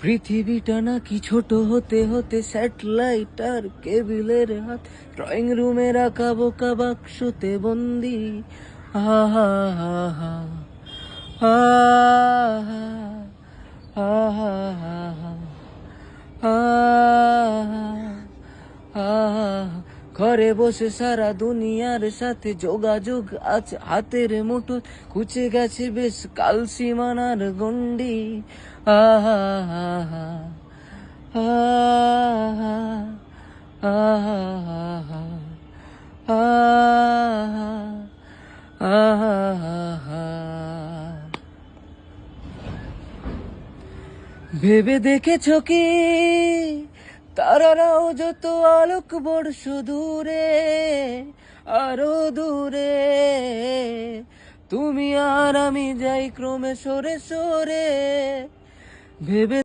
পৃথিবীটা নাকি ছোট হতে হতে স্যাটেলাইট আর কেবিলের হাত, ড্রয়িং রুমে রাখা বোকা বাক্সতে বন্দি। আহা হা হা আহা আহা আহা আহা। ঘরে বসে সারা দুনিয়ার সাথে যোগাযোগ আছে হাতের মুঠো, কুচে গেছে বেশ কাল সীমানার গন্ডি। আহা আহা আহা আহা আহা আহা। ভেবে দেখেছো কি তারারাও যত আলোক বর্ষ দূরে, আরো দূরে, তুমি আর আমি যাই ক্রমে সরে সরে। ভেবে